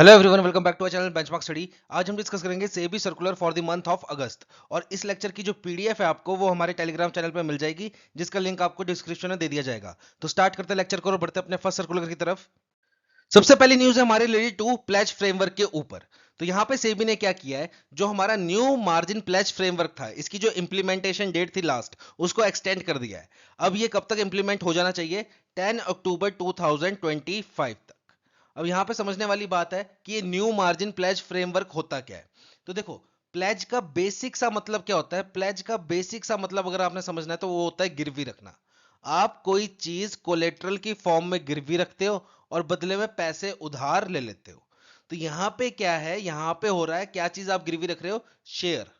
Hello everyone, welcome back to our channel benchmark study. आज हम discuss करेंगे SEBI circular for the month of August. और इस lecture की जो पीडीएफ है आपको वो हमारे टेलीग्राम चैनल पे मिल जाएगी, जिसका लिंक आपको डिस्क्रिप्शन में दे दिया जाएगा। तो स्टार्ट करते हैं लेक्चर को और बढ़ते हैं अपने फर्स्ट सर्कुलर की तरफ। सबसे पहली न्यूज है हमारे रिलेटेड टू प्लेज फ्रेमवर्क के ऊपर। तो यहाँ पे सेबी ने क्या किया है, जो हमारा न्यू मार्जिन प्लेज फ्रेमवर्क था, इसकी जो इंप्लीमेंटेशन डेट थी लास्ट, उसको एक्सटेंड कर दिया है। अब ये कब तक इंप्लीमेंट हो जाना चाहिए? 10 अक्टूबर 2025 तक। अब यहां पे समझने वाली बात है कि ये न्यू मार्जिन प्लेज फ्रेमवर्क होता क्या है। तो देखो, प्लेज का बेसिक सा मतलब क्या होता है? प्लेज का बेसिक सा मतलब अगर आपने समझना है तो वो होता है गिरवी रखना। आप कोई चीज कोलेट्रल की फॉर्म में गिरवी रखते हो और बदले में पैसे उधार ले लेते हो। तो यहां पे क्या है, यहां पे हो रहा है क्या चीज आप गिरवी रख रहे हो? शेयर।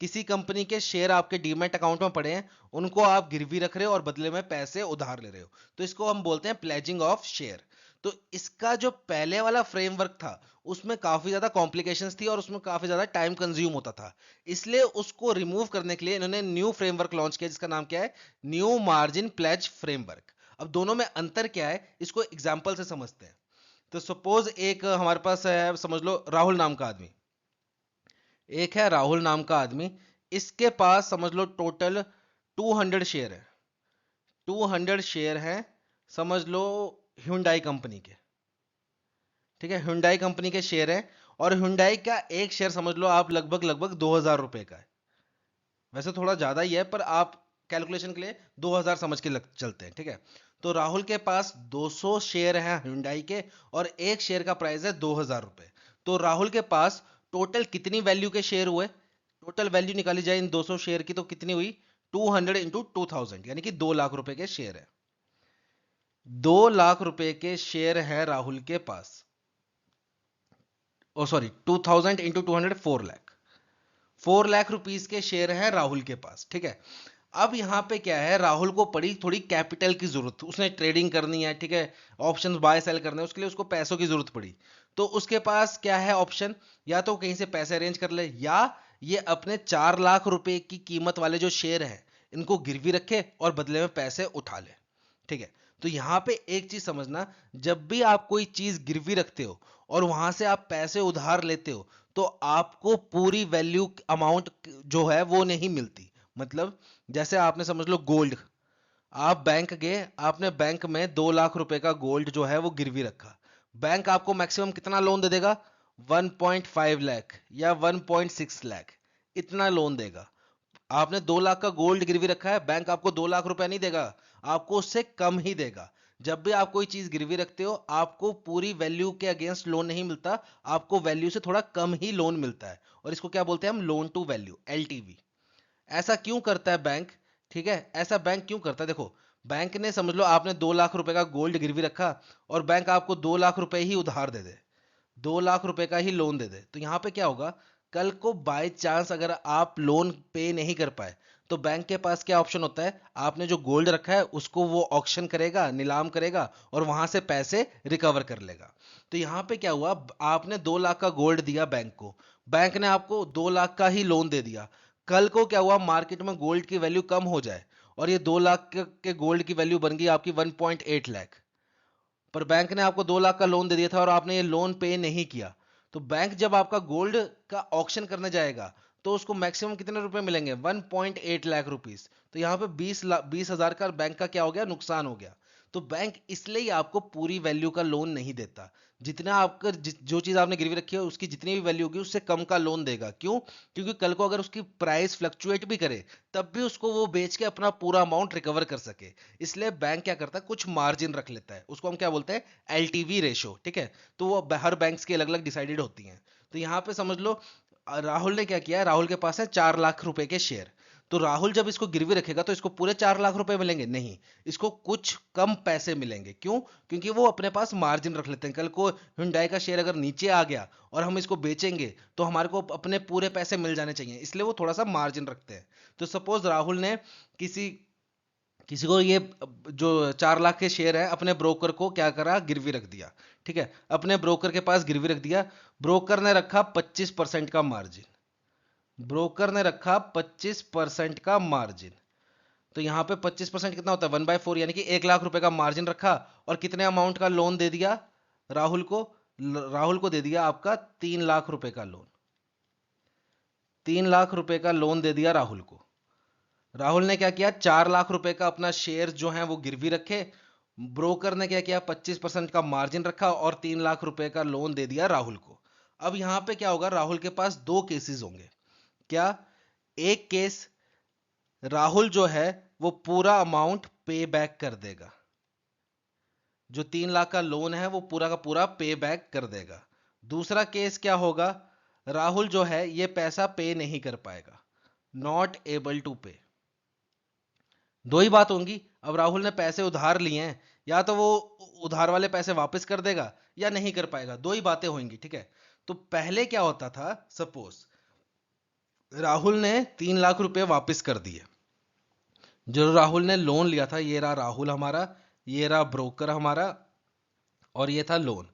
किसी कंपनी के शेयर आपके डीमैट अकाउंट में पड़े हैं, उनको आप गिरवी रख रहे हो और बदले में पैसे उधार ले रहे हो। तो इसको हम बोलते हैं प्लेजिंग ऑफ शेयर। तो इसका जो पहले वाला फ्रेमवर्क था, उसमें काफी ज्यादा कॉम्प्लिकेशंस थी और उसमें काफी ज्यादा टाइम कंज्यूम होता था। इसलिए उसको रिमूव करने के लिए इन्होंने न्यू फ्रेमवर्क लॉन्च किया, जिसका नाम क्या है? New margin pledge framework. अब दोनों में अंतर क्या है, इसको एग्जाम्पल से समझते हैं। तो सपोज एक हमारे पास है, समझ लो राहुल नाम का आदमी। एक है राहुल नाम का आदमी, इसके पास समझ लो टोटल 200 शेयर है। 200 शेयर हैं, समझ लो Hyundai कंपनी के। ठीक है, Hyundai कंपनी के शेयर हैं। और Hyundai का एक शेयर समझ लो आप लगभग लगभग 2000 रुपए का है। वैसे थोड़ा ज्यादा ही है, पर आप कैलकुलेशन के लिए 2000 समझ के चलते हैं। ठीक है, तो राहुल के पास 200 शेयर हैं Hyundai के, और एक शेयर का प्राइस है 2000 रुपए। तो राहुल के पास टोटल कितनी वैल्यू के शेयर हुए? टोटल वैल्यू निकाली जाए इन 200 शेयर की तो कितनी हुई? 200 इंटू 2000, यानी कि 2 लाख रुपए के शेयर है। 2 लाख रुपए के शेयर है राहुल के पास। Oh sorry, 2000 into 200, 4 lakh. 4 lakh rupees के शेयर है राहुल के पास। ठीक है, अब यहां पे क्या है, राहुल को पड़ी थोड़ी कैपिटल की जरूरत, उसने ट्रेडिंग करनी है। ठीक है, ऑप्शंस बाय सेल करने हैं, उसके लिए उसको पैसों की जरूरत पड़ी। तो उसके पास क्या है ऑप्शन? या तो कहीं से पैसे अरेंज कर ले, या ये अपने 4 लाख रुपए की कीमत वाले जो शेयर हैं, इनको गिरवी रखे और बदले में पैसे उठा ले। ठीक है, तो यहां पे एक चीज समझना, जब भी आप कोई चीज गिरवी रखते हो और वहां से आप पैसे उधार लेते हो, तो आपको पूरी वैल्यू अमाउंट जो है वो नहीं मिलती। मतलब जैसे आपने समझ लो गोल्ड, आप बैंक गए, आपने बैंक में 2 लाख रुपए का गोल्ड जो है वो गिरवी रखा। बैंक आपको मैक्सिमम कितना लोन दे देगा? 1.5 लाख या 1.6 लाख, इतना लोन देगा। आपने 2 लाख का गोल्ड गिरवी रखा है, बैंक आपको 2 लाख रुपए नहीं देगा, आपको उससे कम ही देगा। जब भी आप कोई चीज गिरवी रखते हो, आपको पूरी वैल्यू के अगेंस्ट लोन नहीं मिलता, आपको वैल्यू से थोड़ा कम ही लोन मिलता है। और इसको क्या बोलते हैं हम? Loan to value, LTV. ऐसा क्यों करता है बैंक? ठीक है, ऐसा बैंक क्यों करता है? देखो, बैंक ने समझ लो आपने 2 लाख रुपए का गोल्ड गिरवी रखा, और बैंक आपको 2 लाख रुपए ही उधार दे दे, 2 लाख रुपए का ही लोन दे दे। तो यहां पे क्या होगा, कल को बाय चांस अगर आप लोन पे नहीं कर पाए, तो बैंक के पास क्या ऑप्शन होता है? आपने जो गोल्ड रखा है उसको वो ऑक्शन करेगा, नीलाम करेगा, और वहां से पैसे रिकवर कर लेगा। तो यहां पे क्या हुआ, आपने 2 लाख का गोल्ड दिया बैंक को, बैंक ने आपको 2 लाख का ही लोन दे दिया। कल को क्या हुआ, मार्केट में गोल्ड की वैल्यू कम हो जाए, और ये 2 लाख के गोल्ड की वैल्यू बन गई आपकी 1.8 लाख। पर बैंक ने आपको 2 लाख का लोन दे दिया था और आपने ये लोन पे नहीं किया। तो बैंक जब आपका गोल्ड का ऑक्शन करने जाएगा, तो उसको मैक्सिमम कितने रुपए मिलेंगे? 1.8 लाख रुपीस। तो यहाँ पे 20,000 का बैंक का क्या हो गया? नुकसान हो गया। तो बैंक इसलिए ही आपको पूरी वैल्यू का लोन नहीं देता। जितना आपका जो चीज आपने गिरवी रखी है उसकी जितनी भी वैल्यू होगी उससे कम का लोन देगा। क्यों? क्योंकि कल को अगर उसकी प्राइस फ्लक्चुएट भी करे, तब भी उसको वो बेच के अपना पूरा अमाउंट रिकवर कर सके। इसलिए बैंक क्या करता है, कुछ मार्जिन रख लेता है, उसको हम क्या बोलते हैं? LTV ratio. ठीक है, तो वो हर बैंक्स की अलग अलग डिसाइडेड होती हैं। तो यहाँ पे समझ लो राहुल ने क्या किया, राहुल के पास है 4 लाख रुपए के शेयर। तो राहुल जब इसको गिरवी रखेगा तो इसको पूरे 4 लाख रुपए मिलेंगे? नहीं, इसको कुछ कम पैसे मिलेंगे। क्यों? क्योंकि वो अपने पास मार्जिन रख लेते हैं। कल को Hyundai का शेयर अगर नीचे आ गया और हम इसको बेचेंगे, तो हमारे को अपने पूरे पैसे मिल जाने चाहिए, इसलिए वो थोड़ा सा मार्जिन रखते हैं। तो सपोज राहुल ने किसी किसी को ये जो 4 लाख के शेयर है, अपने ब्रोकर को क्या करा, गिरवी रख दिया। ठीक है, अपने ब्रोकर के पास गिरवी रख दिया। ब्रोकर ने रखा 25% का मार्जिन। ब्रोकर ने रखा 25% का मार्जिन। तो यहां पे 25% कितना होता है? 1/4, यानी कि 1 लाख रुपए का मार्जिन रखा, और कितने अमाउंट का लोन दे दिया राहुल को? राहुल को दे दिया आपका 3 लाख रुपए का लोन। 3 लाख रुपए का लोन दे दिया राहुल को। राहुल ने क्या किया, 4 लाख रुपए का अपना शेयर जो है वो गिरवी रखे। ब्रोकर ने क्या किया, 25% का मार्जिन रखा और 3 लाख रुपए का लोन दे दिया राहुल को। अब यहां पे क्या होगा, राहुल के पास दो केसेस होंगे। क्या, एक केस राहुल जो है वो पूरा अमाउंट पे बैक कर देगा, जो 3 लाख का लोन है वो पूरा का पूरा पे बैक कर देगा। दूसरा केस क्या होगा, राहुल जो है ये पैसा पे नहीं कर पाएगा, नॉट एबल टू पे। दो ही बात होंगी। अब राहुल ने पैसे उधार लिए हैं, या तो वो उधार वाले पैसे वापस कर देगा या नहीं कर पाएगा, दो ही बातें होंगी, ठीक है। तो पहले क्या होता था, सपोज राहुल ने 3 लाख रुपए वापस कर दिए। जो राहुल ने लोन लिया था, ये रहा राहुल हमारा, ये रहा ब्रोकर हमारा, और ये था लोन।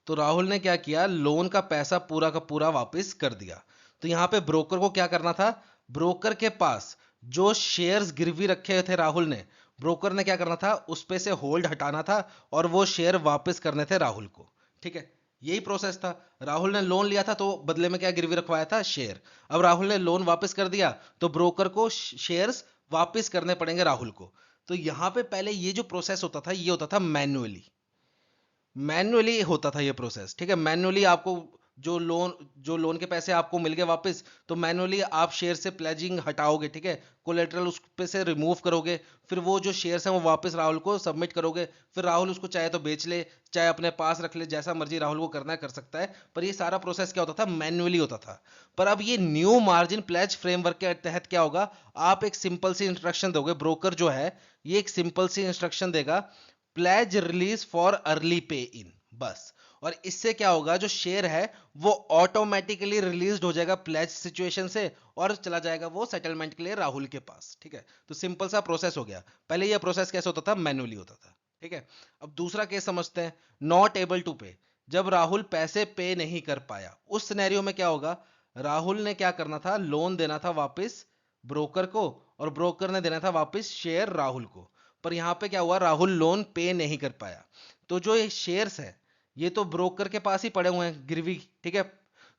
तो राहुल ने क्या किया, लोन का पैसा पूरा का पूरा वापस कर दिया। तो यहां पे ब्रोकर को क्या करना था, ब्रोकर के पास जो शेयर्स गिरवी रखे थे राहुल ने, ब्रोकर ने क्या करना था, उस पे से होल्ड हटाना था और वो शेयर वापस करने थे राहुल को, ठीक है। यही प्रोसेस था। राहुल ने लोन लिया था तो बदले में क्या गिरवी रखवाया था, शेयर। अब राहुल ने लोन वापस कर दिया तो ब्रोकर को शेयर्स वापस करने पड़ेंगे राहुल को। तो यहां पे पहले ये जो प्रोसेस होता था, ये होता था मैन्युअली। मैन्युअली होता था ये प्रोसेस, ठीक है। मैन्युअली आपको जो लोन के पैसे आपको मिल गए वापस, तो मैन्युअली आप शेयर से प्लेजिंग हटाओगे, ठीक है। कोलेटरल उस पे से रिमूव करोगे, फिर वो जो शेयर्स हैं वो वापस राहुल को सबमिट करोगे। फिर राहुल उसको चाहे तो बेच ले, चाहे अपने पास रख ले, जैसा मर्जी राहुल को करना है कर सकता है। पर ये सारा प्रोसेस क्या होता था, मैन्युअली होता था। पर अब ये न्यू मार्जिन प्लेज फ्रेमवर्क के तहत क्या होगा, आप एक सिंपल सी इंस्ट्रक्शन दोगे, ब्रोकर जो है ये एक सिंपल सी इंस्ट्रक्शन देगा, प्लेज रिलीज फॉर अर्ली पे इन, बस। और इससे क्या होगा, जो शेयर है वो ऑटोमेटिकली रिलीज हो जाएगा प्लेज सिचुएशन से और चला जाएगा वो सेटलमेंट के लिए राहुल के पास, ठीक है। तो सिंपल सा प्रोसेस हो गया। पहले ये प्रोसेस कैसे होता था, मैन्युअली होता था, ठीक है। अब दूसरा केस समझते हैं, नॉट एबल टू पे। जब राहुल पैसे पे नहीं कर पाया, उस सिनेरियो में क्या होगा, राहुल ने क्या करना था, लोन देना था वापस ब्रोकर को, और ब्रोकर ने देना था वापस शेयर राहुल को। पर यहां पे क्या हुआ, राहुल लोन पे नहीं कर पाया। तो जो ये शेयर्स है ये तो ब्रोकर के पास ही पड़े हुए हैं गिरवी, ठीक है।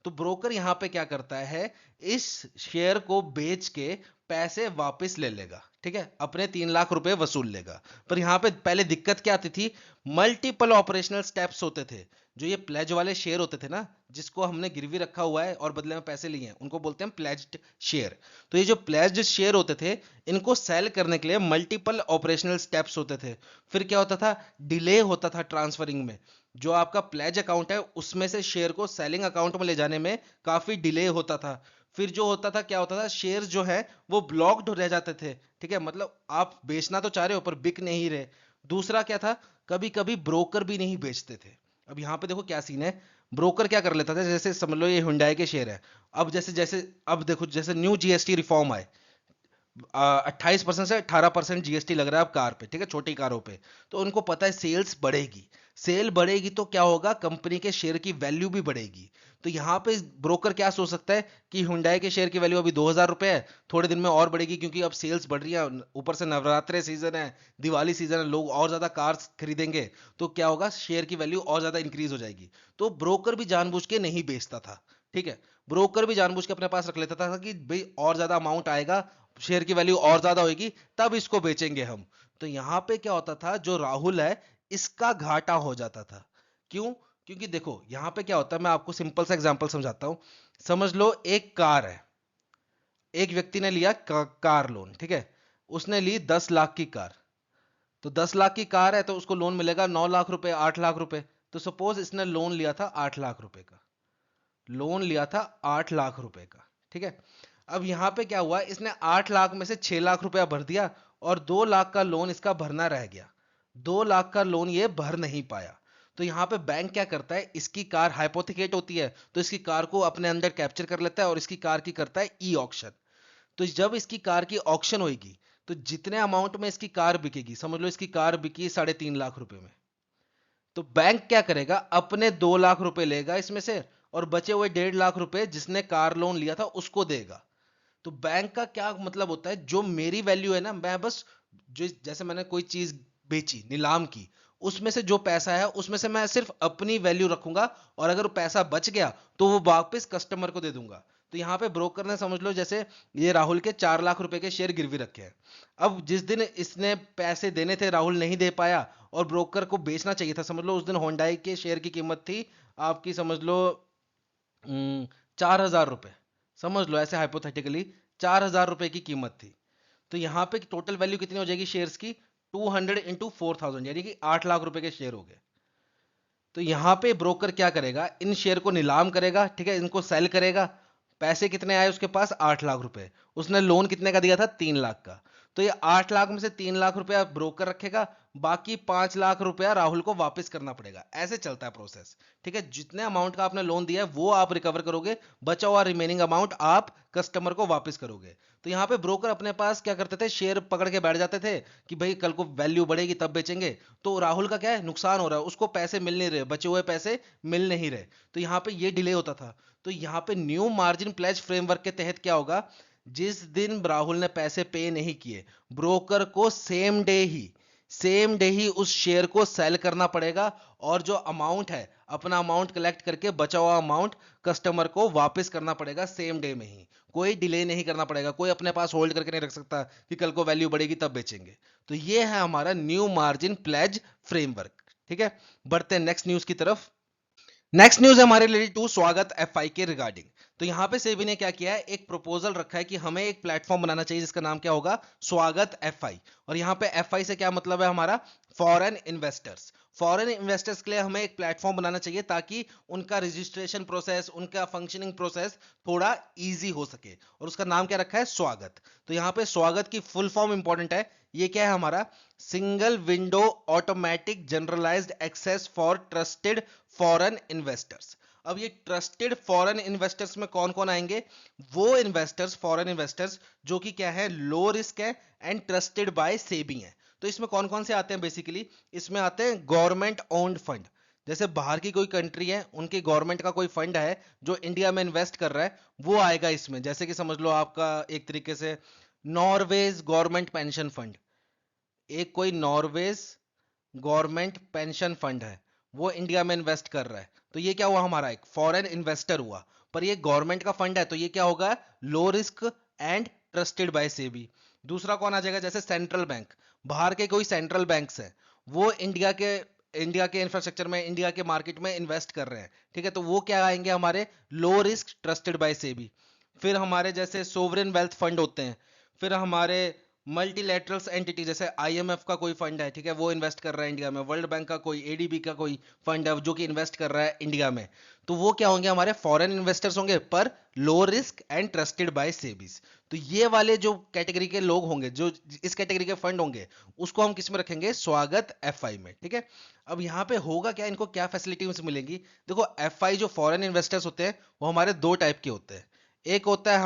तो ब्रोकर यहां पे क्या करता है, इस शेयर को बेच के पैसे वापस ले लेगा, ठीक है, अपने 3 लाख रुपए वसूल लेगा। पर यहां पे पहले दिक्कत क्या आती थी, मल्टीपल ऑपरेशनल स्टेप्स होते थे। जो ये प्लेज वाले शेयर होते थे ना, जिसको हमने गिरवी रखा हुआ है और बदले में पैसे लिए हैं, उनको बोलते हैं प्लेज्ड शेयर। तो ये जो प्लेज्ड शेयर होते थे, इनको सेल करने के लिए मल्टीपल ऑपरेशनल स्टेप्स होते थे। फिर क्या होता था, डिले होता था ट्रांसफरिंग में। जो आपका प्लेज अकाउंट है उसमें से शेयर को सेलिंग अकाउंट में ले जाने में काफी डिले होता था। फिर जो होता था, क्या होता था, शेयर जो है वो ब्लॉक्ड रह जाते थे, ठीक है। मतलब आप बेचना तो चाह रहे हो पर बिक नहीं रहे। दूसरा क्या था, कभी कभी ब्रोकर भी नहीं बेचते थे। अब यहां पे देखो क्या सीन है, ब्रोकर क्या कर लेता था, जैसे समझ लो ये हुंडई के शेयर है। अब जैसे जैसे अब देखो, जैसे न्यू जीएसटी रिफॉर्म आए, 28% से 18% जीएसटी लग रहा है अब कार पे, ठीक है, छोटी कारों पे। तो उनको पता है सेल्स बढ़ेगी, सेल बढ़ेगी तो क्या होगा, कंपनी के शेयर की वैल्यू भी बढ़ेगी। तो यहाँ पे ब्रोकर क्या सोच सकता है कि हुंडई के शेयर की वैल्यू अभी 2000 रुपए है, थोड़े दिन में और बढ़ेगी क्योंकि अब सेल्स बढ़ रही है, ऊपर से नवरात्रे सीजन है, दिवाली सीजन है, लोग और ज्यादा कार्स खरीदेंगे। तो क्या होगा, शेयर की वैल्यू और ज्यादा इंक्रीज हो जाएगी। तो ब्रोकर भी जानबूझ के नहीं बेचता था, ठीक है। ब्रोकर भी जानबूझ के अपने पास रख लेता था कि भाई और ज्यादा अमाउंट आएगा, शेयर की वैल्यू और ज्यादा होगी, तब इसको बेचेंगे हम। तो यहां पे क्या होता था, जो राहुल है इसका घाटा हो जाता था। क्यों, क्योंकि देखो यहां पे क्या होता है, मैं आपको सिंपल सा एग्जांपल समझाता हूं। समझ लो एक कार है, एक व्यक्ति ने लिया कार लोन, ठीक है। उसने ली 10 लाख की कार। तो 10 लाख की कार है तो उसको लोन मिलेगा 9 लाख रुपए, 8 लाख रुपए। तो सपोज इसने लोन लिया था 8 लाख रुपए का, लोन लिया था 8 लाख रुपए का, ठीक है। अब यहां पे क्या हुआ, इसने 8 लाख में से 6 लाख रुपया भर दिया और 2 लाख का लोन इसका भरना रह गया। 2 लाख का लोन ये भर नहीं पाया। तो यहां पे बैंक क्या करता है, इसकी कार हाइपोथिकेट होती है तो इसकी कार को अपने अंदर कैप्चर कर लेता है और इसकी कार की करता है ई ऑक्शन। तो जब इसकी कार की ऑक्शन होगी तो जितने अमाउंट में इसकी कार बिकेगी, समझ लो इसकी कार बिकी 3.5 लाख रुपए में, तो बैंक क्या करेगा, अपने 2 लाख रुपए लेगा इसमें से और बचे हुए 1.5 लाख रुपए जिसने कार लोन लिया था उसको देगा। तो बैंक का क्या मतलब होता है, जो मेरी वैल्यू है ना, मैं बस जो जैसे मैंने कोई चीज बेची नीलाम की, उसमें से जो पैसा है उसमें से मैं सिर्फ अपनी वैल्यू रखूंगा, और अगर पैसा बच गया तो वो वापस कस्टमर को दे दूंगा। तो यहाँ पे ब्रोकर ने समझ लो जैसे ये राहुल के 4 लाख रुपए के शेयर गिरवी रखे हैं। अब जिस दिन इसने पैसे देने थे राहुल नहीं दे पाया और ब्रोकर को बेचना चाहिए था, समझ लो उस दिन होंडाई के शेयर की कीमत थी आपकी, समझ लो 4,000 रुपए, समझ लो ऐसे हाइपोथेटिकली 4,000 रुपए की कीमत थी। तो यहाँ पे टोटल वैल्यू कितनी हो जाएगी शेयर्स की, 200 × 4,000, यानी कि 8 लाख रुपए के शेयर हो गए। तो यहाँ पे ब्रोकर क्या करेगा, इन शेयर को नीलाम करेगा, ठीक है, इनको सेल करेगा। पैसे कितने आए उसके पास, 8 लाख रुपए। उसने लोन कितने का दिया था, 3 लाख का। तो ये 8 लाख में से 3 लाख रुपया ब्रोकर रखेगा, बाकी 5 लाख रुपया राहुल को वापस करना पड़ेगा। ऐसे चलता है प्रोसेस, ठीक है। जितने अमाउंट का आपने लोन दिया है वो आप रिकवर करोगे, बचा हुआ रिमेनिंग अमाउंट आप कस्टमर को वापस करोगे। तो यहाँ पे ब्रोकर अपने पास क्या करते थे, शेयर पकड़ के बैठ जाते थे कि भाई कल को वैल्यू बढ़ेगी तब बेचेंगे। तो राहुल का क्या है, नुकसान हो रहा है, उसको पैसे मिल नहीं रहे, बचे हुए पैसे मिल नहीं रहे, तो यहाँ पे ये डिले होता था। तो यहाँ पे न्यू मार्जिन प्लेज फ्रेमवर्क के तहत क्या होगा, जिस दिन राहुल ने पैसे पे नहीं किए, ब्रोकर को सेम डे ही उस शेयर को सेल करना पड़ेगा, और जो अमाउंट है अपना अमाउंट कलेक्ट करके बचा हुआ अमाउंट कस्टमर को वापस करना पड़ेगा सेम डे में ही। कोई डिले नहीं करना पड़ेगा, कोई अपने पास होल्ड करके नहीं रख सकता कि कल को वैल्यू बढ़ेगी तब बेचेंगे। तो ये है हमारा न्यू मार्जिन प्लेज फ्रेमवर्क, ठीक है। बढ़ते हैं नेक्स्ट न्यूज की तरफ। नेक्स्ट न्यूज है हमारे रिलेटेड टू स्वागत एफआई के रिगार्डिंग। तो यहां पे सेबी ने क्या किया है, एक प्रपोजल रखा है कि हमें एक प्लेटफॉर्म बनाना चाहिए जिसका नाम क्या होगा, स्वागत एफआई। और यहां पे एफआई से क्या मतलब है हमारा, फॉरेन इन्वेस्टर्स। फॉरेन इन्वेस्टर्स के लिए हमें एक प्लेटफॉर्म बनाना चाहिए ताकि उनका रजिस्ट्रेशन प्रोसेस, उनका फंक्शनिंग प्रोसेस थोड़ा इजी हो सके, और उसका नाम क्या रखा है, स्वागत। तो यहाँ पे स्वागत की फुल फॉर्म इंपॉर्टेंट है, ये क्या है हमारा, single window automatic generalised access for trusted foreign investors. अब ये ट्रस्टेड फॉरेन इन्वेस्टर्स में कौन कौन आएंगे, वो इन्वेस्टर्स, फॉरेन इन्वेस्टर्स जो कि क्या है, लो रिस्क है एंड ट्रस्टेड बाय सेबी है। तो इसमें कौन कौन से आते हैं, बेसिकली इसमें आते हैं गवर्नमेंट ओन्ड फंड, जैसे बाहर की कोई कंट्री है उनकी गवर्नमेंट का कोई फंड है जो इंडिया में इन्वेस्ट कर रहा है, वो आएगा इसमें। जैसे कि समझ लो आपका एक तरीके से नॉर्वेज गवर्नमेंट पेंशन फंड, एक कोई नॉर्वेज गवर्नमेंट पेंशन फंड है, वो इंडिया में इन्वेस्ट कर रहा है, तो ये क्या हुआ, हमारा एक फॉरेन इन्वेस्टर हुआ। पर ये गवर्नमेंट का फंड है तो ये क्या होगा, लो risk and trusted by SEBI. दूसरा कौन आ जाएगा, जैसे सेंट्रल बैंक, बाहर के कोई सेंट्रल बैंक्स हैं, वो इंडिया के इंफ्रास्ट्रक्चर में, इंडिया के मार्केट में इन्वेस्ट कर रहे हैं, ठीक है, तो वो क्या आएंगे हमारे, low risk trusted by SEBI. फिर हमारे जैसे सोवरेन वेल्थ फंड होते हैं, फिर हमारे मल्टीलैटरल्स एंटिटी, जैसे आईएमएफ का कोई फंड है, ठीक है, वो इन्वेस्ट कर रहा है इंडिया में, वर्ल्ड बैंक का कोई, एडीबी का कोई फंड है जो कि इन्वेस्ट कर रहा है इंडिया में, तो वो क्या होंगे, हमारे फॉरेन इन्वेस्टर्स होंगे पर low risk and trusted by SEBI's. तो ये वाले जो कैटेगरी के लोग होंगे, जो इस कैटेगरी के फंड होंगे, उसको हम किस में रखेंगे, स्वागत एफआई में, ठीक है। अब यहाँ पे होगा क्या, इनको क्या फैसिलिटीज मिलेंगी, देखो एफआई जो फॉरेन इन्वेस्टर्स होते हैं वो हमारे दो टाइप के होते हैं। एक होता है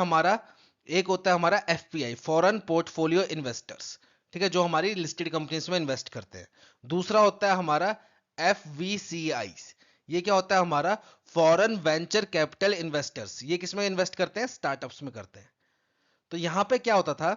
हमारा एफपीआई, फॉरेन पोर्टफोलियो इन्वेस्टर्स, ठीक है, जो हमारी लिस्टेड कंपनीज में इन्वेस्ट करते हैं। दूसरा होता है हमारा एफवीसीआई, ये क्या होता है हमारा, फॉरेन वेंचर कैपिटल इन्वेस्टर्स। ये किसमें इन्वेस्ट करते हैं, स्टार्टअप्स में करते हैं। तो यहां पे क्या होता था,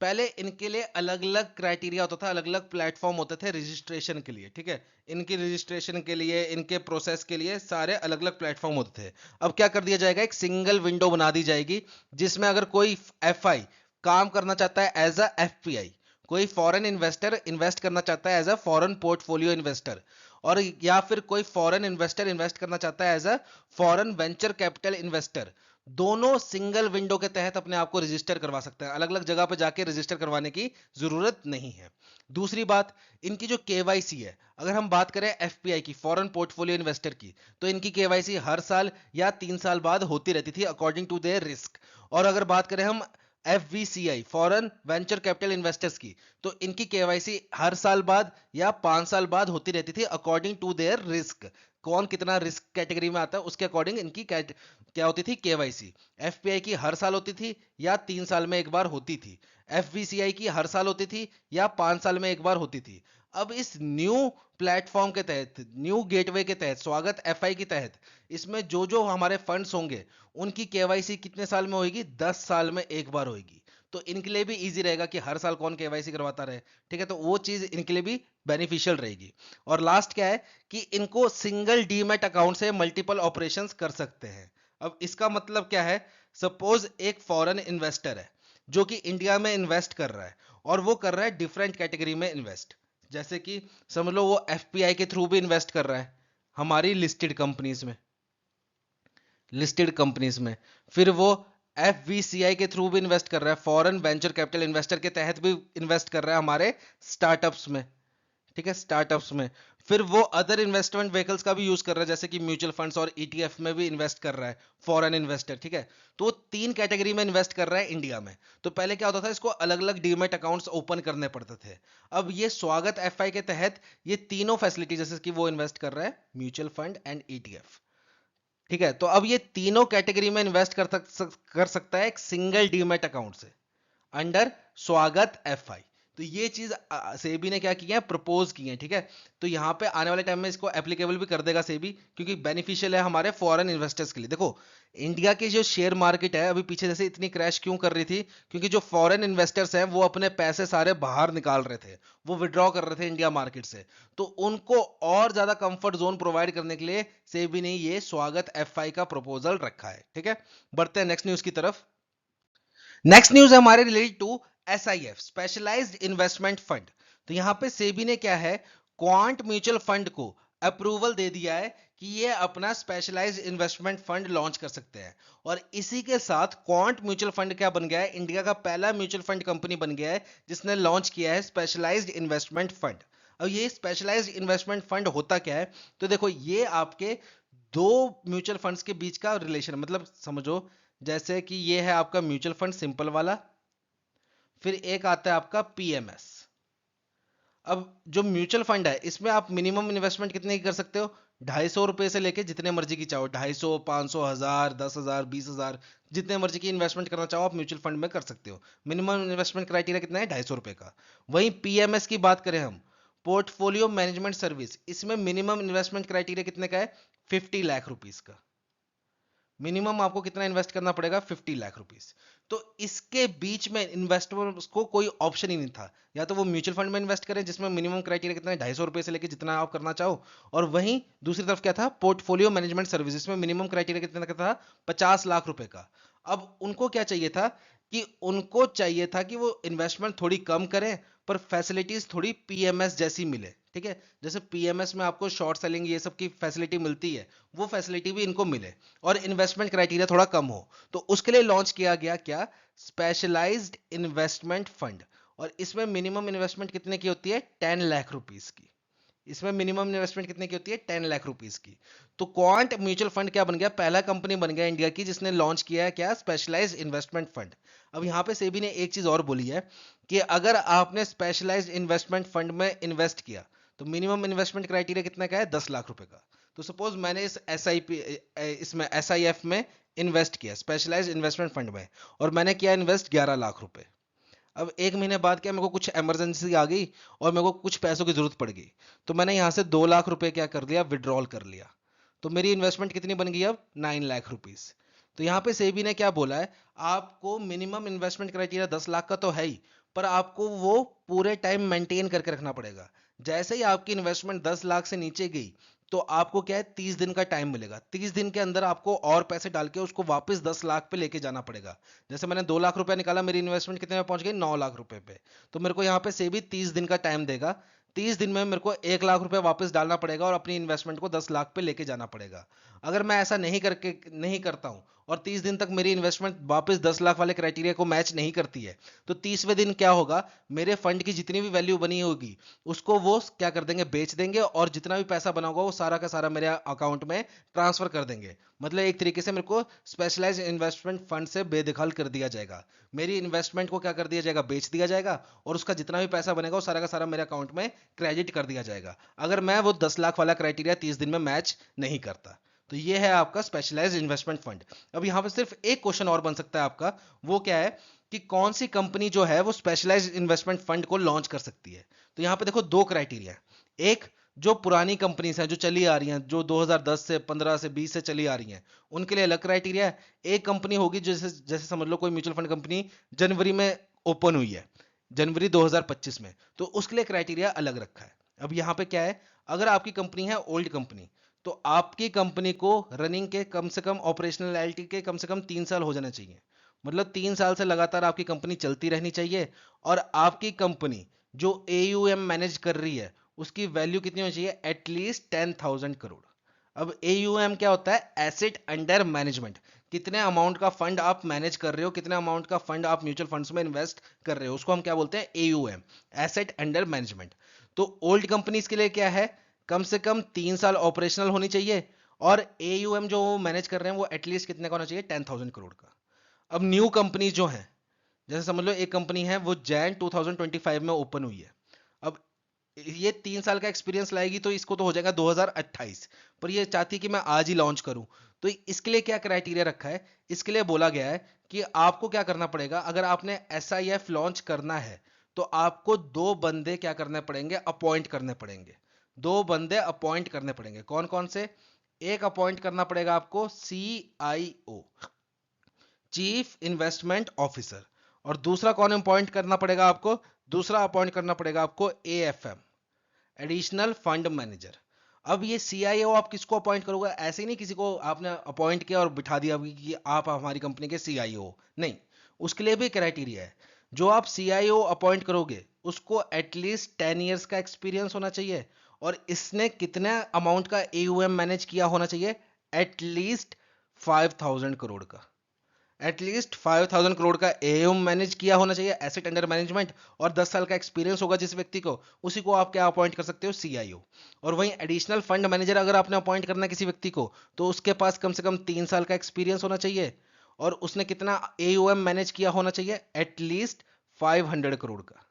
पहले इनके लिए अलग अलग क्राइटेरिया होता था, अलग अलग प्लेटफॉर्म होते थे रजिस्ट्रेशन के लिए, ठीक है, इनकी रजिस्ट्रेशन के लिए, इनके प्रोसेस के लिए सारे अलग अलग प्लेटफॉर्म होते थे। अब क्या कर दिया जाएगा, एक सिंगल विंडो बना दी जाएगी जिसमें अगर कोई एफआई काम करना चाहता है एज अ एफपीआई, कोई फॉरेन इन्वेस्टर इन्वेस्ट करना चाहता है as a foreign portfolio investor, और या फिर कोई फॉरेन इन्वेस्टर इन्वेस्ट करना चाहता है as a foreign venture capital investor, दोनों सिंगल विंडो के तहत अपने आप को रजिस्टर करवा सकते हैं, अलग अलग जगह पे जाके रजिस्टर करवाने की जरूरत नहीं है। दूसरी बात, इनकी जो केवाईसी है, अगर हम बात करें एफपीआई की, फॉरेन पोर्टफोलियो इन्वेस्टर की, तो इनकी केवाईसी हर साल या 3 साल बाद होती रहती थी अकॉर्डिंग टू देयर रिस्क। और अगर बात करें हम एफवीसीआई, फॉरेन वेंचर कैपिटल इन्वेस्टर्स की, तो इनकी केवाईसी हर साल बाद या 5 साल बाद होती रहती थी अकॉर्डिंग टू देयर रिस्क, कौन कितना रिस्क कैटेगरी में आता है उसके अकॉर्डिंग इनकी क्या होती थी, केवाईसी। एफपीआई की हर साल होती थी या 3 साल में एक बार होती थी, एफवीसीआई की हर साल होती थी या 5 साल में एक बार होती थी। अब इस न्यू प्लेटफॉर्म के तहत, न्यू गेटवे के तहत, स्वागत एफआई के तहत, इसमें जो जो हमारे फंड्स होंगे उनकी केवाईसी कितने साल में होगी, 10 साल में एक बार होगी। तो इनके लिए भी इजी रहेगा कि हर साल कौन केवाईसी करवाता रहे, ठीक है, तो वो चीज इनके लिए भी बेनिफिशियल रहेगी। और लास्ट क्या है कि इनको सिंगल डीमैट अकाउंट से मल्टीपल ऑपरेशंस कर सकते हैं। अब इसका मतलब क्या है, सपोज एक फॉरेन इन्वेस्टर है जो कि इंडिया में इन्वेस्ट कर रहा है, और वो कर रहा है डिफरेंट कैटेगरी में इन्वेस्ट, जैसे कि समझ लो वो एफपीआई के थ्रू भी इन्वेस्ट कर रहा है हमारी लिस्टेड कंपनीज में, फिर वो एफवीसीआई के थ्रू भी इन्वेस्ट कर रहा है, फॉरेन वेंचर कैपिटल इन्वेस्टर के तहत भी इन्वेस्ट कर रहा है हमारे स्टार्टअप्स में, ठीक है, स्टार्टअप्स में, फिर वो अदर इन्वेस्टमेंट व्हीकल्स का भी यूज कर रहा है जैसे कि म्यूचुअल फंड्स और ईटीएफ में भी इन्वेस्ट कर रहा है फॉरेन इन्वेस्टर, ठीक है, तो वो तीन कैटेगरी में इन्वेस्ट कर रहा है इंडिया में। तो पहले क्या होता था, इसको अलग अलग डीमेट अकाउंट्स ओपन करने पड़ते थे। अब ये स्वागत एफआई के तहत ये तीनों फैसिलिटी, जैसे कि वो इन्वेस्ट कर रहा है म्यूचुअल फंड एंड ईटीएफ, ठीक है, तो अब ये तीनों कैटेगरी में इन्वेस्ट कर सकता है एक सिंगल डीमेट अकाउंट से अंडर स्वागत एफआई। तो ये चीज सेबी ने क्या किया है, प्रपोज की है, ठीक है, तो यहां पे आने वाले टाइम में इसको एप्लीकेबल भी कर देगा सेबी, क्योंकि बेनिफिशियल है हमारे फॉरेन इन्वेस्टर्स के लिए। देखो इंडिया की जो शेयर मार्केट है अभी पीछे जैसे इतनी क्रैश क्यों कर रही थी, क्योंकि जो फॉरेन इन्वेस्टर्स हैं वो अपने पैसे सारे बाहर निकाल रहे थे, वो विड्रॉ कर रहे थे इंडिया मार्केट से, तो उनको और ज्यादा कंफर्ट जोन प्रोवाइड करने के लिए सेबी ने ये स्वागत एफआई का प्रपोजल रखा है, ठीक है। बढ़ते हैं नेक्स्ट न्यूज की तरफ। नेक्स्ट न्यूज है हमारे related to SIF, specialised investment fund. तो यहां पे सेबी ने क्या है, क्वांट म्यूचुअल फंड को अप्रूवल दे दिया है कि ये अपना स्पेशलाइज्ड इन्वेस्टमेंट फंड लॉन्च कर सकते हैं। और इसी के साथ क्वांट म्यूचुअल फंड क्या बन गया है, इंडिया का पहला म्यूचुअल फंड कंपनी बन गया है जिसने लॉन्च किया है स्पेशलाइज्ड इन्वेस्टमेंट फंड। अब ये स्पेशलाइज्ड इन्वेस्टमेंट फंड होता क्या है, तो देखो ये आपके दो म्यूचुअल फंड्स के बीच का रिलेशन, मतलब समझो जैसे कि ये है आपका म्यूचुअल फंड सिंपल वाला, फिर एक आता है आपका पीएमएस। अब जो म्यूचुअल फंड है इसमें आप मिनिमम इन्वेस्टमेंट कितने की कर सकते हो, 250 रुपए से लेके जितने मर्जी की चाहो, 250, 500, 1000, 10,000, 20,000, जितने मर्जी की इन्वेस्टमेंट करना चाहो आप म्यूचुअल फंड में कर सकते हो। मिनिमम इन्वेस्टमेंट क्राइटेरिया कितना है, 250 रुपए का। वहीं पीएमएस की बात करें हम, पोर्टफोलियो मैनेजमेंट सर्विस, इसमें मिनिमम इन्वेस्टमेंट क्राइटेरिया कितने का है, 50 लाख रुपीज का। मिनिमम आपको कितना इन्वेस्ट करना पड़ेगा, 50 लाख रुपीस। तो इसके बीच में इन्वेस्टर्स को कोई ऑप्शन ही नहीं था, या तो वो म्यूचुअल फंड में इन्वेस्ट करें जिसमें मिनिमम क्राइटेरिया कितना है, 250 रुपए से लेकर जितना आप करना चाहो, और वहीं दूसरी तरफ क्या था, पोर्टफोलियो मैनेजमेंट सर्विस, इसमें मिनिमम क्राइटेरिया कितना का था, 50 लाख रुपए का। अब उनको क्या चाहिए था, कि उनको चाहिए था कि वो इन्वेस्टमेंट थोड़ी कम करें पर फैसिलिटीज थोड़ी पीएमएस जैसी मिले, ठीक है, जैसे पीएमएस में आपको शॉर्ट सेलिंग ये सब की फैसिलिटी मिलती है, वो फैसिलिटी भी इनको मिले, और इन्वेस्टमेंट क्राइटेरिया थोड़ा कम हो। तो उसके लिए लॉन्च किया गया क्या, स्पेशलाइज्ड इन्वेस्टमेंट फंड। और इसमें मिनिमम इन्वेस्टमेंट कितने की होती है, 10 लाख रुपीस की। इसमें मिनिमम इन्वेस्टमेंट कितने की होती है, 10 लाख रुपीस की। तो क्वांट म्यूचुअल फंड क्या बन गया, पहला कंपनी बन गया इंडिया की जिसने लॉन्च किया है क्या, स्पेशलाइज्ड इन्वेस्टमेंट फंड। अब यहां पे सेबी ने एक चीज और बोली है कि अगर आपने स्पेशलाइज्ड इन्वेस्टमेंट फंड में इन्वेस्ट किया तो मिनिमम इन्वेस्टमेंट क्राइटेरिया कितना का है, 10 लाख रुपए का। तो सपोज मैंने इस इसमें एसआईएफ में इन्वेस्ट किया, स्पेशलाइज्ड इन्वेस्टमेंट फंड में, और मैंने किया इन्वेस्ट 11 लाख रुपए। अब एक महीने बाद क्या मेरे को कुछ इमरजेंसी आ गई और मेरे को कुछ पैसों की जरूरत पड़ गई, तो मैंने यहां से 2 लाख रुपए क्या कर दिया, विड्रॉल कर लिया। तो मेरी इन्वेस्टमेंट कितनी बन गई, अब 9 लाख रुपीस। तो यहाँ पे सेबी ने क्या बोला है, आपको मिनिमम इन्वेस्टमेंट क्राइटेरिया 10 लाख का तो है ही, पर आपको वो पूरे टाइम मेंटेन करके रखना पड़ेगा। जैसे ही आपकी इन्वेस्टमेंट 10 लाख से नीचे गई तो आपको क्या है, 30 दिन का टाइम मिलेगा, 30 दिन के अंदर आपको और पैसे डाल के उसको वापस 10 लाख पे लेके जाना पड़ेगा। जैसे मैंने 2 लाख रुपए निकाला, मेरी इन्वेस्टमेंट कितने में पहुंच गई, 9 लाख रुपए पे। तो मेरे को यहाँ पे सेबी 30 दिन का टाइम देगा, 30 दिन में मेरे को 1 लाख रुपए वापस डालना पड़ेगा और अपनी इन्वेस्टमेंट को 10 लाख पे लेके जाना पड़ेगा। अगर मैं ऐसा नहीं करता हूं और 30 दिन तक मेरी इन्वेस्टमेंट वापस 10 लाख वाले क्राइटेरिया को मैच नहीं करती है, तो 30वें दिन क्या होगा, मेरे फंड की जितनी भी वैल्यू बनी होगी उसको वो क्या कर देंगे, बेच देंगे, और जितना भी पैसा बना होगा वो सारा का सारा मेरे अकाउंट में ट्रांसफर कर देंगे। मतलब एक तरीके से मेरे को स्पेशलाइज्ड इन्वेस्टमेंट फंड से बेदखल कर दिया जाएगा, मेरी इन्वेस्टमेंट को क्या कर दिया जाएगा, बेच दिया जाएगा, और उसका जितना भी पैसा बनेगा वो सारा का सारा मेरे अकाउंट में क्रेडिट कर दिया जाएगा, अगर मैं वो 10 लाख वाला क्राइटेरिया 30 दिन में मैच नहीं करता। तो ये है आपका स्पेशलाइज्ड इन्वेस्टमेंट फंड। अब यहां पर सिर्फ एक क्वेश्चन और बन सकता है आपका, वो क्या है कि कौन सी कंपनी जो है वो स्पेशलाइज्ड इन्वेस्टमेंट फंड को लॉन्च कर सकती है। तो यहां पे देखो दो क्राइटेरिया, एक जो पुरानी कंपनीज हैं जो चली आ रही हैं, जो 2010 से 15 से 20 से चली आ रही हैं, उनके लिए अलग क्राइटेरिया है। एक कंपनी होगी जैसे जैसे समझ लो कोई म्यूचुअल फंड कंपनी जनवरी में ओपन हुई है, जनवरी 2025 में, तो उसके लिए क्राइटेरिया अलग रखा है। अब यहाँ पे क्या है, अगर आपकी कंपनी है ओल्ड कंपनी, तो आपकी कंपनी को रनिंग के कम से कम ऑपरेशनलिटी के कम से कम 3 साल हो जाना चाहिए। मतलब 3 साल से लगातार आपकी कंपनी चलती रहनी चाहिए, और आपकी कंपनी जो AUM मैनेज कर रही है उसकी वैल्यू कितनी होनी चाहिए, एटलीस्ट 10,000 करोड़। अब AUM क्या होता है, एसेट अंडर मैनेजमेंट। कितने अमाउंट का फंड आप मैनेज कर रहे हो, कितने अमाउंट का फंड आप म्यूचुअल फंड्स में इन्वेस्ट कर रहे हो, उसको हम क्या बोलते हैं, AUM, एसेट अंडर मैनेजमेंट। तो ओल्ड कंपनीज के लिए क्या है, कम से कम 3 साल ऑपरेशनल होनी चाहिए, और AUM जो मैनेज कर रहे हैं वो एटलीस्ट कितने का होना चाहिए, 10,000 करोड़ का। अब न्यू कंपनी जो है, जैसे समझ लो एक कंपनी है वो जैन 2025 में ओपन हुई है। अब ये 3 साल का एक्सपीरियंस लाएगी तो इसको तो हो जाएगा 2028, पर ये चाहती है कि मैं आज ही लॉन्च करूं। तो इसके लिए क्या क्राइटेरिया रखा है, इसके लिए बोला गया है कि आपको क्या करना पड़ेगा, अगर आपने SIF लॉन्च करना है तो आपको 2 बंदे क्या करने पड़ेंगे, अपॉइंट करने पड़ेंगे। 2 बंदे अपॉइंट करने पड़ेंगे, कौन कौन से, एक अपॉइंट करना पड़ेगा आपको CIO, चीफ इन्वेस्टमेंट ऑफिसर, और दूसरा कौन अपॉइंट करना पड़ेगा आपको, दूसरा अपॉइंट करना पड़ेगा आपको AFM, एडिशनल फंड मैनेजर। अब ये CIO आप किसको अपॉइंट करोगे, ऐसे ही नहीं किसी को आपने अपॉइंट किया और बिठा दिया कि आप हमारी कंपनी के CIO, नहीं, उसके लिए भी क्राइटेरिया है। जो आप CIO अपॉइंट करोगे उसको एटलीस्ट 10 years का एक्सपीरियंस होना चाहिए, और इसने कितने अमाउंट का AUM मैनेज किया होना चाहिए, एटलीस्ट 5,000 करोड़ का। एटलीस्ट 5,000 करोड़ का AUM मैनेज किया होना चाहिए, एसेट अंडर मैनेजमेंट, और 10 साल का एक्सपीरियंस होगा जिस व्यक्ति को, उसी को आप क्या अपॉइंट कर सकते हो, CIO। और वहीं एडिशनल फंड मैनेजर अगर आपने अपॉइंट करना है किसी व्यक्ति को, तो उसके पास कम से कम 3 साल का एक्सपीरियंस होना चाहिए, और उसने कितना AUM मैनेज किया होना चाहिए, एटलीस्ट 500 करोड़ का।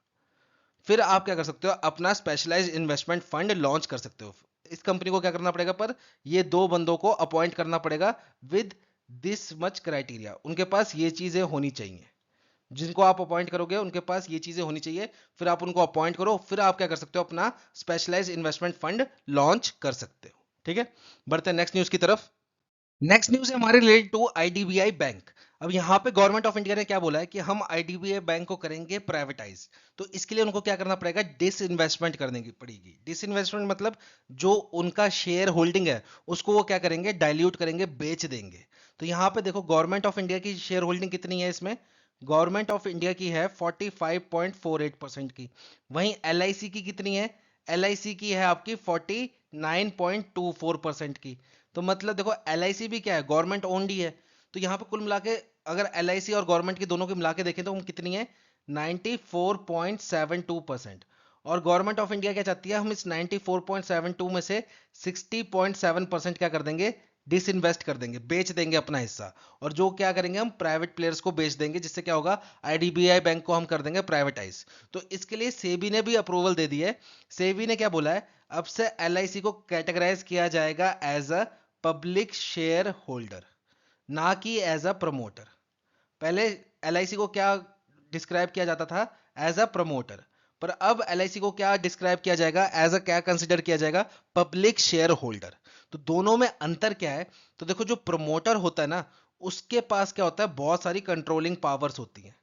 फिर आप क्या कर सकते हो, अपना स्पेशलाइज्ड इन्वेस्टमेंट फंड लॉन्च कर सकते हो। इस कंपनी को क्या करना पड़ेगा, पर ये 2 बंदों को अपॉइंट करना पड़ेगा विद दिस मच क्राइटेरिया, उनके पास ये चीजें होनी चाहिए। जिनको आप अपॉइंट करोगे उनके पास ये चीजें होनी चाहिए, फिर आप उनको अपॉइंट करो, फिर आप क्या कर सकते हो, अपना स्पेशलाइज्ड इन्वेस्टमेंट फंड लॉन्च कर सकते हो। ठीक है, बढ़ते हैं नेक्स्ट न्यूज की तरफ। नेक्स्ट न्यूज है हमारे रिलेटेड टू IDBI बैंक। अब यहाँ पे गवर्नमेंट ऑफ इंडिया ने क्या बोला है कि हम IDBI बैंक को करेंगे प्राइवेटाइज। तो इसके लिए उनको क्या करना पड़ेगा, डिसइन्वेस्टमेंट करने की पड़ेगी। डिसइन्वेस्टमेंट मतलब जो उनका शेयर होल्डिंग है उसको वो क्या करेंगे, डाइल्यूट करेंगे, बेच देंगे। तो यहाँ पे देखो गवर्नमेंट ऑफ इंडिया की शेयर होल्डिंग कितनी है इसमें, गवर्नमेंट ऑफ इंडिया की है 45.48% की। वहीं LIC की कितनी है, LIC की है आपकी 49.24% की। तो मतलब देखो LIC भी क्या है, गवर्नमेंट ओन्ड ही है। तो यहाँ पे कुल मिला के अगर LIC और गवर्नमेंट की दोनों की मिला के देखें तो हम कितनी है, 94.72%। और गवर्नमेंट ऑफ इंडिया क्या चाहती है, हम इस 94.72 में से 60.7% क्या कर देंगे, डिसइन्वेस्ट कर देंगे, बेच देंगे अपना हिस्सा। और जो क्या करेंगे, हम प्राइवेट प्लेयर्स को बेच देंगे, जिससे क्या होगा, IDBI बैंक को हम कर देंगे प्राइवेटाइज। तो इसके लिए सेबी ने भी अप्रूवल दे दी है। सेबी ने क्या बोला है, अब से LIC को कैटेगराइज किया जाएगा as a public share holder, ना कि एज अ प्रमोटर। पहले LIC को क्या डिस्क्राइब किया जाता था, एज अ प्रमोटर, पर अब LIC को क्या डिस्क्राइब किया जाएगा, एज अ क्या कंसिडर किया जाएगा, पब्लिक शेयर होल्डर। तो दोनों में अंतर क्या है, तो देखो जो प्रमोटर होता है ना, उसके पास क्या होता है, बहुत सारी कंट्रोलिंग पावर्स होती हैं,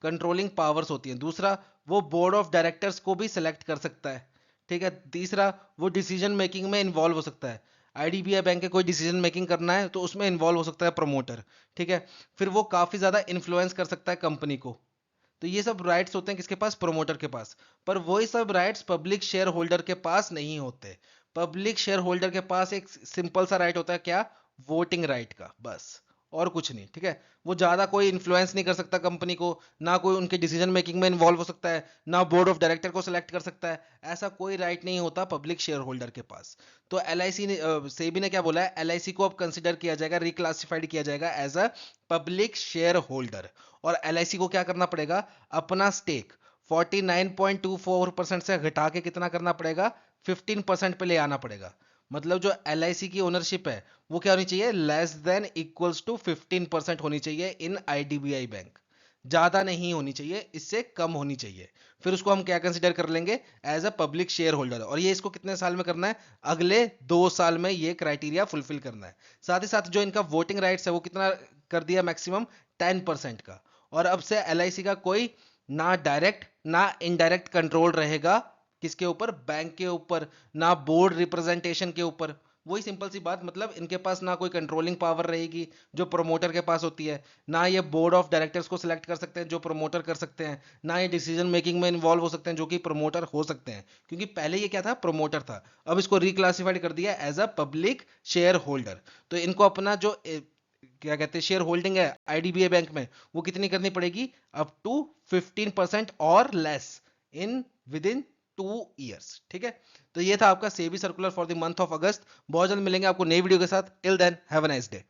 कंट्रोलिंग पावर्स होती हैं। दूसरा, वो बोर्ड ऑफ डायरेक्टर्स को भी सिलेक्ट कर सकता है। ठीक है, तीसरा, वो डिसीजन मेकिंग में इन्वॉल्व हो सकता है। IDBI बैंक के कोई डिसीजन मेकिंग करना है तो उसमें इन्वॉल्व हो सकता है प्रमोटर। ठीक है, फिर वो काफी ज्यादा इन्फ्लुएंस कर सकता है कंपनी को। तो ये सब राइट्स होते हैं किसके पास, प्रमोटर के पास। पर वही सब राइट्स पब्लिक शेयर होल्डर के पास नहीं होते। पब्लिक शेयर होल्डर के पास एक सिंपल सा राइट होता है, क्या, वोटिंग राइट का, बस, और कुछ नहीं। ठीक है, वो ज्यादा कोई इन्फ्लुएंस नहीं कर सकता कंपनी को, ना कोई उनके डिसीजन मेकिंग में इन्वॉल्व हो सकता है, ना बोर्ड ऑफ डायरेक्टर को सिलेक्ट कर सकता है। ऐसा कोई राइट नहीं होता पब्लिक शेयर होल्डर के पास। तो LIC ने, सेबी ने क्या बोला है, LIC को अब कंसिडर किया जाएगा, रिक्लासिफाइड किया जाएगा as a public share holder. और LIC को क्या करना पड़ेगा, अपना स्टेक 49.24% से घटा के कितना करना पड़ेगा, 15% पे ले आना पड़ेगा। मतलब जो LIC की ओनरशिप है वो क्या होनी चाहिए, लेस देन इक्वल्स टू 15% होनी चाहिए इन IDBI बैंक। ज्यादा नहीं होनी चाहिए, इससे कम होनी चाहिए। फिर उसको हम क्या कंसिडर कर लेंगे, as a public share holder. और ये इसको कितने साल में करना है, अगले 2 साल में ये क्राइटेरिया फुलफिल करना है। साथ ही साथ जो इनका वोटिंग राइट्स है वो कितना कर दिया, मैक्सिमम 10% का। और अब से एल का कोई ना डायरेक्ट ना इनडायरेक्ट कंट्रोल रहेगा किसके ऊपर, बैंक के ऊपर, ना बोर्ड रिप्रेजेंटेशन के ऊपर। वही सिंपल सी बात, मतलब इनके पास ना कोई कंट्रोलिंग पावर रहेगी जो प्रमोटर के पास होती है, ना ये बोर्ड ऑफ डायरेक्टर्स को सिलेक्ट कर सकते हैं जो प्रमोटर कर सकते हैं, ना ये डिसीजन मेकिंग में इन्वॉल्व हो सकते हैं जो कि प्रमोटर हो सकते हैं। क्योंकि पहले ये क्या था, प्रमोटर था, अब इसको रिक्लासिफाइड कर दिया as a public share holder. तो इनको अपना जो क्या कहते हैं शेयर होल्डिंग है आईडीबीआई बैंक में, वो कितनी करनी पड़ेगी, अप टू 15% और less in with in 2 years। ठीक है, तो ये था आपका SEBI circular for the month of August. बहुत जल्द मिलेंगे आपको नई वीडियो के साथ। Till then have a nice day.